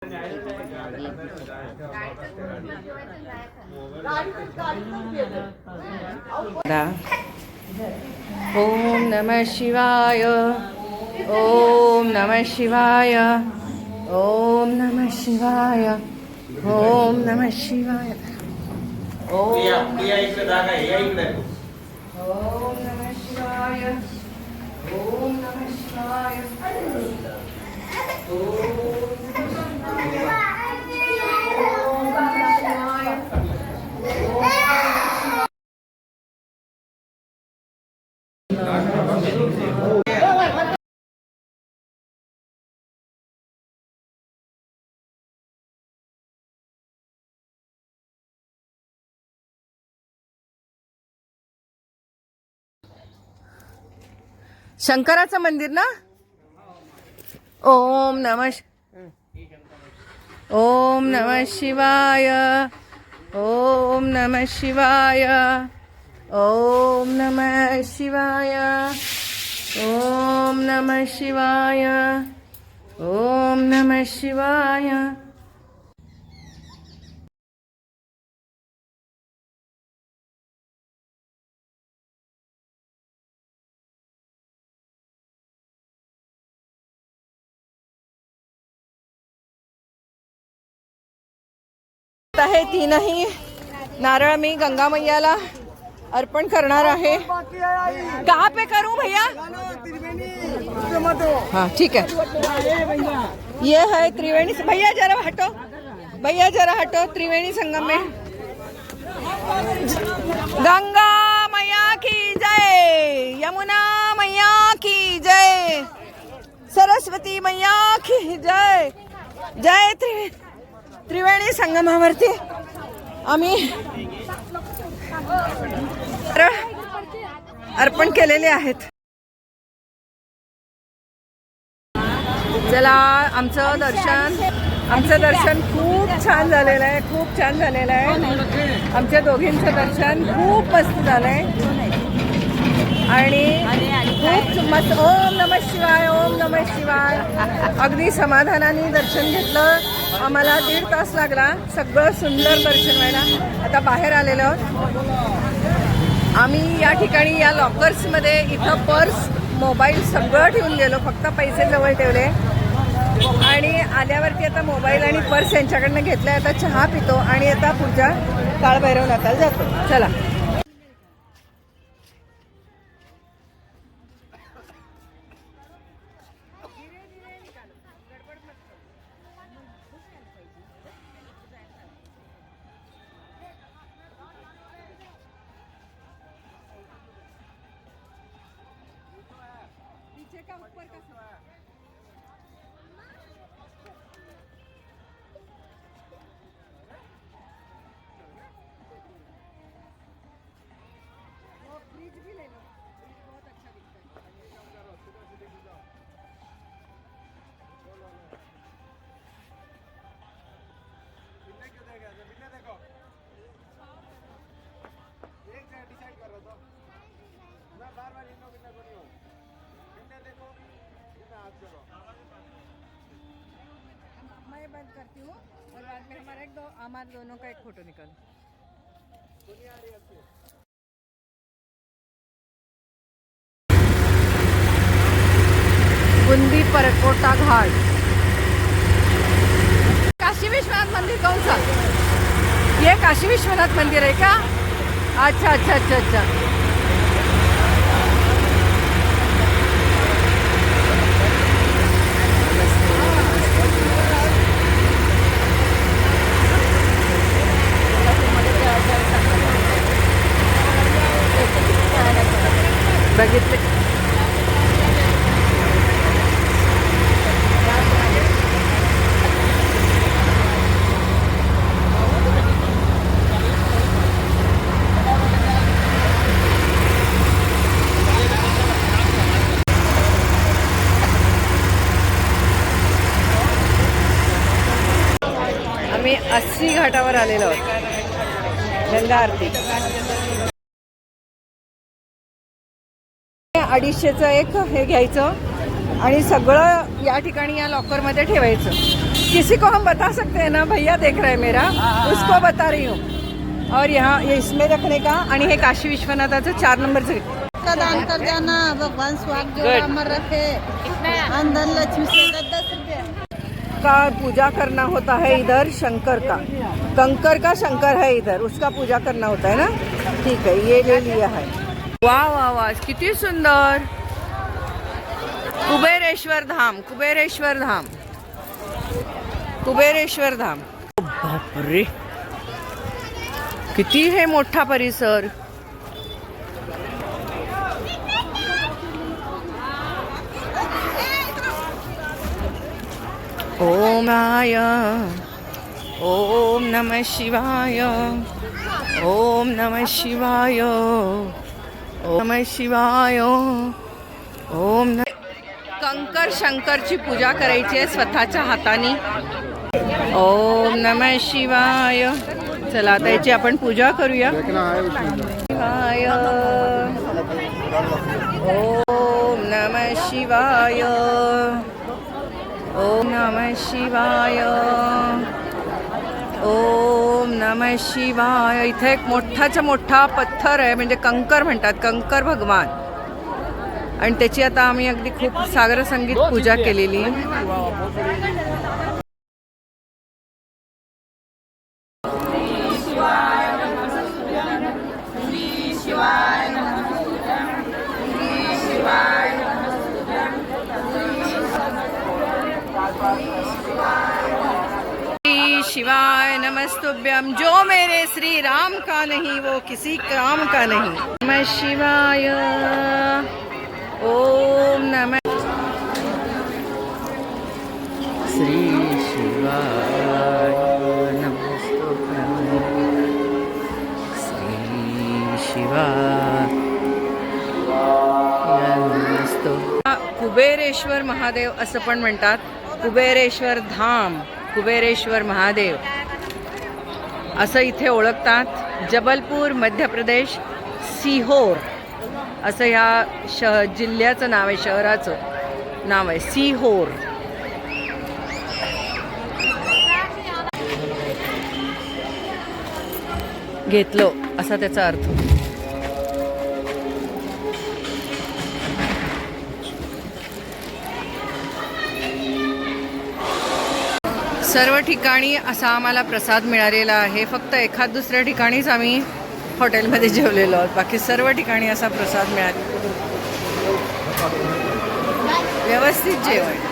ओम नमः शिवाय, ओम नमः शिवाय, ओम नमः शिवाय, ओम नमः शिवाय, ओम नमः शिवाय, ओम नमः शिवाय, शंकराचं मंदिर ना. ओम नमः शिवाय, ओम नमः शिवाय, ओम नमः शिवाय, ओम नमः शिवाय, ओम नमः शिवाय. आहे तीनही नारळ मी गंगा मैयाला अर्पण करणार आहे. कहाँ पे करूं भैया? हाँ ठीक है. ये है त्रिवेणी. भैया जरा हटो, भैया जरा हटो. त्रिवेणी संगम में गंगा मैया की जय, यमुना मैया की जय, सरस्वती मैया की जय. जय त्रिवेणी संगमावरती आम्ही अर्पण केलेले आहेत. चला, आमचं दर्शन खूप छान झालेलं आहे. खूप छान झालेलं आहे. आमच्या दोघींचं दर्शन खूप मस्त झालंय आणि खूप मस्त. ओम नमः शिवाय, ओम नमः शिवाय. अगदी समाधानाने दर्शन घेतलं. आम्हाला 1.5 तास लागला सगळं सुंदर दर्शन व्हायला. आता बाहेर आलेलो आम्ही. या ठिकाणी या लॉकर्समध्ये इथं पर्स, मोबाईल सगळं ठेवून गेलो. फक्त पैसे जवळ ठेवले आणि आल्यावरती आता मोबाईल आणि पर्स यांच्याकडनं घेतलाय. आता चहा पितो आणि आता पुढच्या काळभैरवनाथाला जातो. चला. मैं बंद करती हूँ और बाद में हमारे दोनों का एक फोटो निकाल. बुंदी परकोटा घाट. काशी विश्वनाथ मंदिर कौन सा? ये काशी विश्वनाथ मंदिर है क्या? अच्छा अच्छा अच्छा अच्छा. बघितले. आम्ही 80 घाटावर आलेलो आहोत. गंगा आरती. 250चं एक हे घ्यायचं आणि सगळं या ठिकाणी या लॉकरमध्ये ठेवायचं. किसी को हम बता सकते हैं ना, भैया देख रहे हैं मेरा, उसको बता रही हूँ। और यहाँ ये इसमें रखने का, आणि हे काशी विश्वनाथाचं 4 नंबरचं का दान कर जाना, भगवान स्वाग जो अमर रखे। अंधन लक्ष्मी से 10 रुपया का पूजा करना होता है इधर, शंकर का, कंकर का शंकर है इधर, उसका पूजा करना होता है ना। ठीक है, ये ले लिया है। वाह वाह वाह, किती सुंदर। कुबेरेश्वर धाम, कुबेरेश्वर धाम, कुबेरेश्वर धाम। बापरे, किती हे मोठा परिसर। ओम आय, ओम नमः शिवाय, ओम नमः शिवाय, ओम नमः शिवाय, ओम कंकर शंकरची पूजा करायची आहे स्वतःच्या हाताने। ओम नमः शिवाय। चला आता याची आपण पूजा करूया। शिवाय, ओम नमः शिवाय, ओम नमः शिवाय, ओम नमः शिवाय। इथे एक मोठाच्या मोठा पत्थर आहे, म्हणजे कंकर म्हणतात, कंकर भगवान। आणि त्याची आता आम्ही अगदी खूप सागर संगीत पूजा केलेली। शिवाय नमस्तुभ्यम, जो मेरे श्री राम का नहीं वो किसी काम का नहीं। नमः शिवाय, ओम नमः श्री शिवाय नमस्तुभ्यम, श्री शिवाय नमस्तुभ्यम। कुबेरेश्वर महादेव असं पण म्हणतात, कुबेरेश्वर धाम, कुबेरेश्वर महादेव असं इथे ओळखतात। जबलपूर मध्य प्रदेश, सीहोर असं ह्या जिल्ह्याचं नाव आहे, शहराचं नाव आहे सीहोर। घेतलो असा त्याचा अर्थ। सर्व ठिकाणी असा आम्हाला प्रसाद मिळालेला आहे। फक्त एखाद दुसऱ्या ठिकाणीच आम्ही हॉटेलमध्ये जेवलेलो आहोत, बाकी सर्व ठिकाणी असा प्रसाद मिळाला। व्यवस्थित जेवण।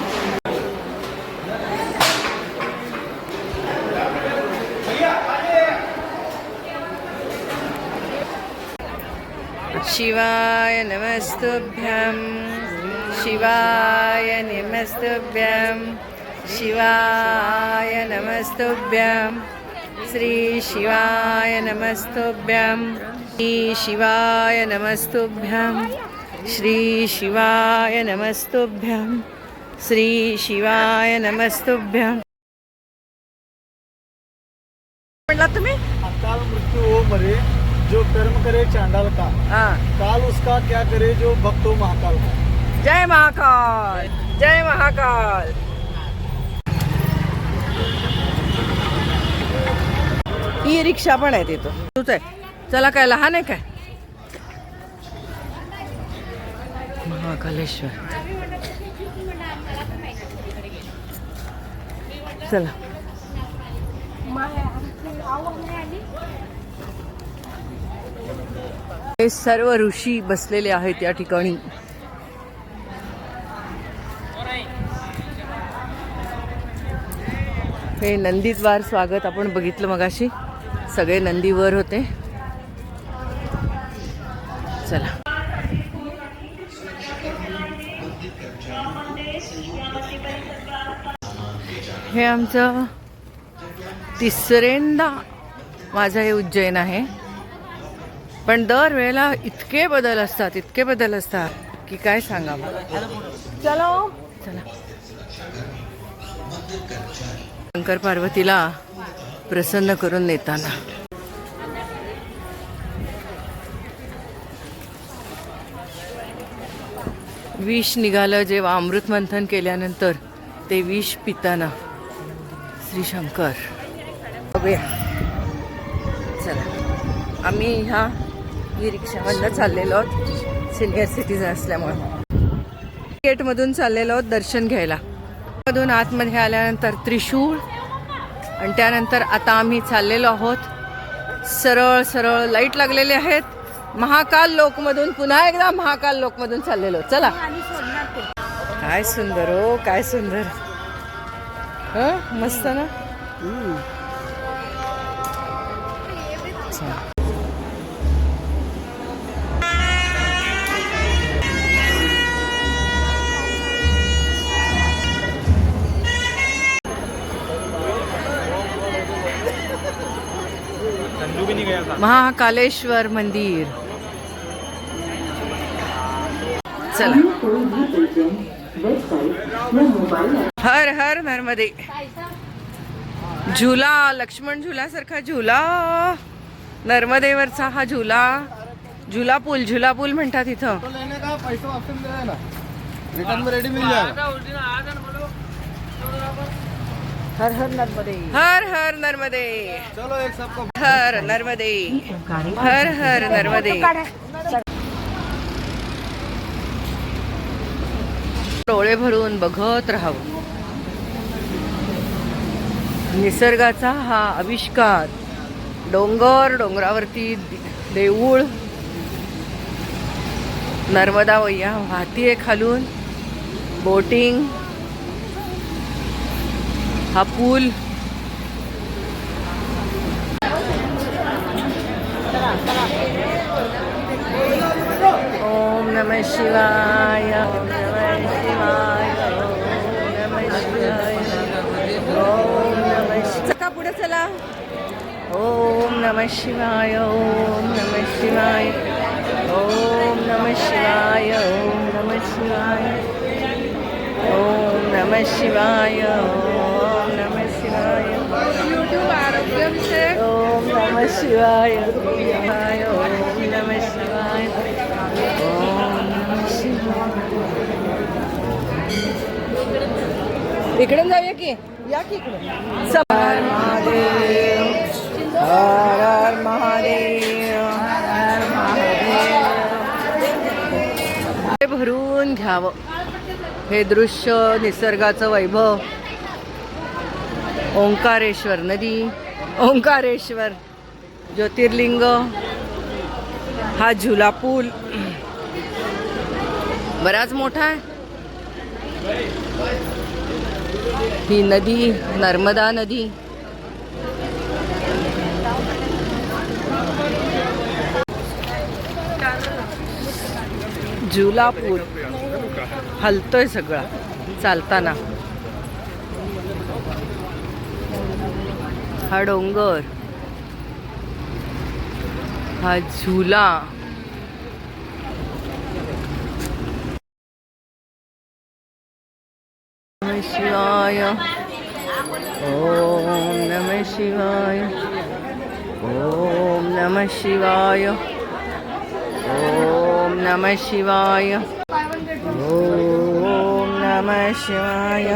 शिवाय नमस्तुभ्यं, शिवाय नमस्तुभ्यं, शिवाय नमस्तुभ्यं, श्री शिवाय नमस्तुभ्यं, श्री शिवाय नमस्तुभ्यं, श्री शिवाय नमस्तुभ्यं, श्री शिवाय नमस्तुभ्यं। म्हणला तुम्ही? अकाल मृत्यु हो मरे जो कर्म करे चांडाल का, काल उसका क्या करे जो भक्त हो महाकाल का। जय महाकाल, जय महाकाल। ई रिक्षा पण आहे तिथं, तूच आहे। चला, काय लहान आहे काय? महाकालेश्वर, चला। हे सर्व ऋषी बसलेले आहेत या ठिकाणी। हे नंदीद्वार स्वागत आपण बघितलं मगाशी, सगळे नंदीवर होते। चला, हे आमचं तिसऱ्यांदा माझं हे उज्जैन आहे, पण दरवेळेला इतके बदल असतात, इतके बदल असतात की काय सांगावं। चलो चला, शंकर पार्वतीला प्रसन्न करून नेताना विष निघालं जेव्हा अमृत मंथन केल्यानंतर, ते विष पिताना श्री शंकर बघूया. चला आम्ही ह्या ई रिक्षामधनं चाललेलो आहोत सिनियर सिटीजन असल्यामुळे. गेटमधून चाललेलो आहोत दर्शन घ्यायला. मधून आतमध्ये आल्यानंतर त्रिशूळ आणि त्यानंतर आता आम्ही चाललेलो आहोत सरळ सरळ लाईट लागलेले आहेत महाकाल लोकमधून. पुन्हा एकदा महाकाल लोकमधून चाललेलो. चला. काय सुंदर हो, काय सुंदर. मस्त ना. महाकालेश्वर मंदिर. चला. हर हर नर्मदे. झुला, लक्ष्मण झुला सारखा झुला, नर्मदेवरचा हा झुला. झुला पूल म्हणतात इथं. हर हर नर्मदे, हर हर नर्मदे, हर नर्मदे, हर हर नर्मदे. डोळे भरून बघत राहावं निसर्गाचा हा आविष्कार. डोंगर, डोंगरावरती देऊळ, नर्मदा वय्या वाहतीये खालून, बोटिंग, हा पूल. ओम नमः शिवाय, ओम नमः शिवाय, ओम नमः शिवाय, ओम नमः शिवाय. पुढे चला. ओम नमः शिवाय, ओम नमः शिवाय, ओम नमः शिवाय, ओम नमः शिवाय, ओम नमः शिवाय, ओम नमः शिवाय. यूट्यूब आरोग्य विषय. ओम नमः शिवाय, ओम नमः शिवाय, ओम नमः शिवाय. इकडून जाऊया की. या की इकडे. हर महादेव, हर हर महादेव, हर महादेव. भरून घ्यावं हे दृश्य, निसर्गाचं वैभव. ओंकारेश्वर नदी, ओंकारेश्वर ज्योतिर्लिंग, हा झुला पूल बराच मोठा आहे. ही नदी नर्मदा नदी. झुला पूल हलतोय सगळा चालताना. हा डोंगर, हा झुला. नमः शिवाय, ओम नमः शिवाय, ओम नमः शिवाय, ओम नमः शिवाय, ओम नमः शिवाय,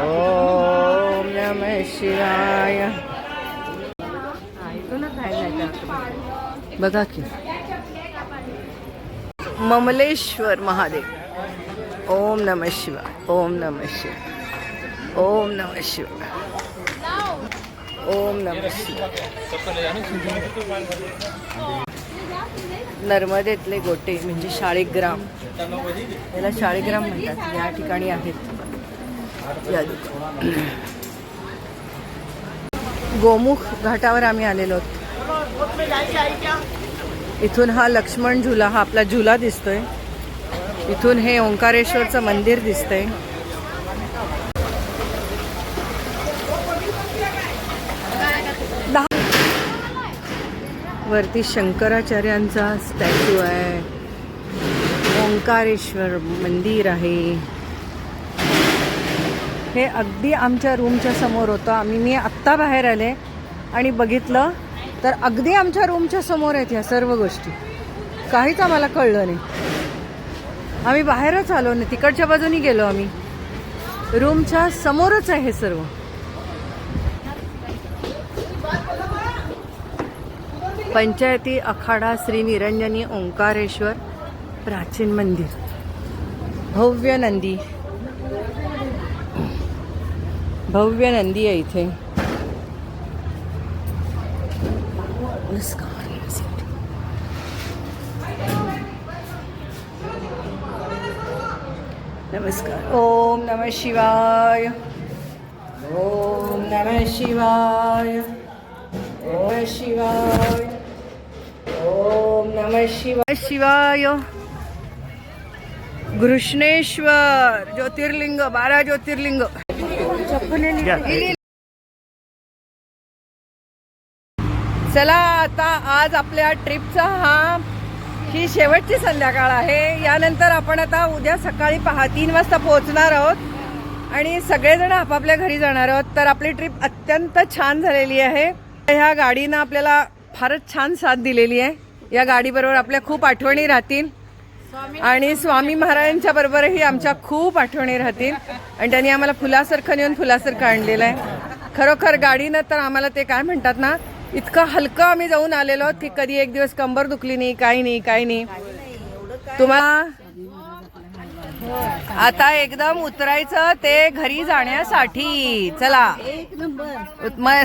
ओम नमः शिवाय. बघा की ममलेश्वर महादेव. ओम नमः शिवाय, ओम नमः शिवाय, ओम नमः शिवाय, ओम नमः शिवाय. नर्मदेतले गोटे म्हणजे शाळीग्राम, याला शाळीग्राम म्हणतात. या ठिकाणी आहेत गोमुख घाटावर आम्ही आलेलो आहोत. इथून हा लक्ष्मण झुला, हा आपला झुला दिसतोय. इथून हे ओंकारेश्वरचं मंदिर दिसतंय. वरती शंकराचार्यांचा स्टॅच्यू आहे. ओंकारेश्वर मंदिर आहे. हे अगदी आमच्या रूमच्या समोर होतं. मी आत्ता बाहेर आले आणि बघितलं तर अगदी आमच्या रूमच्या समोर आहेत ह्या सर्व गोष्टी. काहीच आम्हाला कळलं नाही. आम्ही बाहेरच आलो नाही, तिकडच्या बाजूनी गेलो आम्ही. रूमच्या समोरच आहे हे सर्व. पंचायती अखाडा श्री निरंजनी ओंकारेश्वर प्राचीन मंदिर. भव्य नंदी, भव्य नंदी आहे इथे. नमस्कार. ओम नमः शिवाय. ओम नमः शिवाय. ओम शिवाय. ओम नमः शिवाय. शिवाय. घृष्णेश्वर ज्योतिर्लिंग, 12 ज्योतिर्लिंग. चला आता आज आपल्या ट्रिपचा ही शेवटची संध्याकाळ आहे. यानंतर आपण आता उद्या सकाळी 3 वाजता पोहोचणार आहोत आणि सगळेजण आपापल्या घरी जाणार आहोत. तर आपली ट्रिप अत्यंत छान झालेली आहे. ह्या गाडीनं आपल्याला फारच छान साथ दिलेली आहे. या गाडीबरोबर आपल्या खूप आठवणी राहतील आणि स्वामी महाराजांच्या बरोबरही आमच्या खूप आठवणी राहतील. आणि त्यांनी आम्हाला फुलासारखं नेऊन फुलासारखं आणलेलं आहे. खरोखर गाडीनं तर आम्हाला ते काय म्हणतात ना, इतकं हलकं आम्ही जाऊन आलेलो आहोत की कधी एक दिवस कंबर दुखली नाही, काही नाही, काही नाही. तुम्हाला आता एकदम उतरायचं ते घरी जाण्यासाठी. चला एक नंबर. मग